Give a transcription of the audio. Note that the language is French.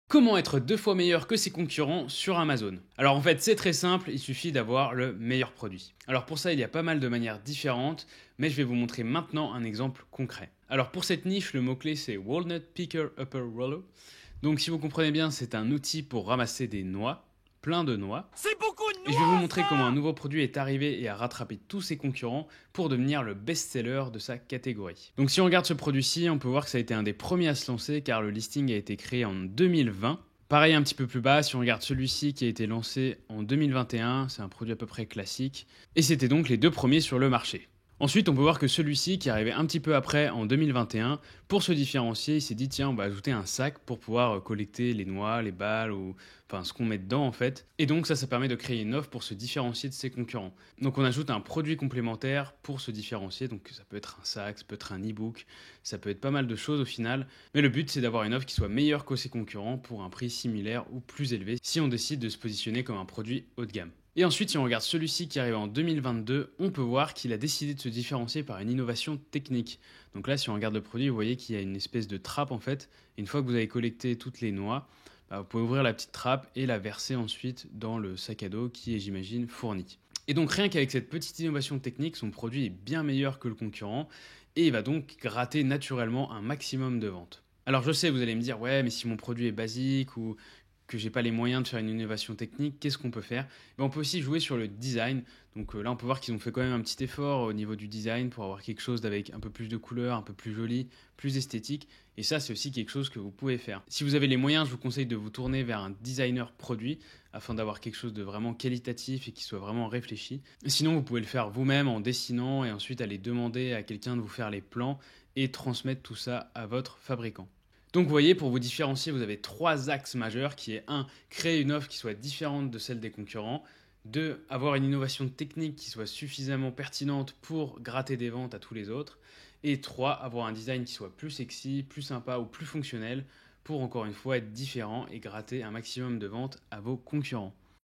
Comment être 2 fois meilleur que ses concurrents sur Amazon? Alors en fait c'est très simple, il suffit d'avoir le meilleur produit. Alors pour ça il y a pas mal de manières différentes, mais je vais vous montrer maintenant un exemple concret. Alors pour cette niche, le mot-clé c'est Walnut Picker Upper Roller. Donc si vous comprenez bien, c'est un outil pour ramasser des noix, plein de noix. C'est beaucoup de Et je vais vous noix, montrer comment un ça! nouveau produit est arrivé et a rattrapé tous ses concurrents pour devenir le best-seller de sa catégorie. Donc si on regarde ce produit-ci, on peut voir que ça a été un des premiers à se lancer car le listing a été créé en 2020. Pareil un petit peu plus bas, si on regarde celui-ci qui a été lancé en 2021, c'est un produit à peu près classique. Et c'était donc les 2 premiers sur le marché. Ensuite, on peut voir que celui-ci, qui est arrivé un petit peu après, en 2021, pour se différencier, il s'est dit tiens, on va ajouter un sac pour pouvoir collecter les noix, les balles, ou enfin ce qu'on met dedans en fait. Et donc ça permet de créer une offre pour se différencier de ses concurrents. Donc on ajoute un produit complémentaire pour se différencier, donc ça peut être un sac, ça peut être un e-book, ça peut être pas mal de choses au final. Mais le but c'est d'avoir une offre qui soit meilleure que ses concurrents pour un prix similaire ou plus élevé si on décide de se positionner comme un produit haut de gamme. Et ensuite, si on regarde celui-ci qui arrive en 2022, on peut voir qu'il a décidé de se différencier par une innovation technique. Donc là, si on regarde le produit, vous voyez qu'il y a une espèce de trappe en fait. Une fois que vous avez collecté toutes les noix, vous pouvez ouvrir la petite trappe et la verser ensuite dans le sac à dos qui est, j'imagine, fourni. Et donc rien qu'avec cette petite innovation technique, son produit est bien meilleur que le concurrent et il va donc gratter naturellement un maximum de ventes. Alors je sais, vous allez me dire, ouais, mais si mon produit est basique ou que j'ai pas les moyens de faire une innovation technique, qu'est-ce qu'on peut faire? On peut aussi jouer sur le design. Donc là, on peut voir qu'ils ont fait quand même un petit effort au niveau du design pour avoir quelque chose avec un peu plus de couleurs, un peu plus joli, plus esthétique. Et ça, c'est aussi quelque chose que vous pouvez faire. Si vous avez les moyens, je vous conseille de vous tourner vers un designer produit afin d'avoir quelque chose de vraiment qualitatif et qui soit vraiment réfléchi. Et sinon, vous pouvez le faire vous-même en dessinant et ensuite aller demander à quelqu'un de vous faire les plans et transmettre tout ça à votre fabricant. Donc vous voyez, pour vous différencier, vous avez 3 axes majeurs qui est 1. Créer une offre qui soit différente de celle des concurrents. 2. Avoir une innovation technique qui soit suffisamment pertinente pour gratter des ventes à tous les autres. Et 3. Avoir un design qui soit plus sexy, plus sympa ou plus fonctionnel pour encore une fois être différent et gratter un maximum de ventes à vos concurrents.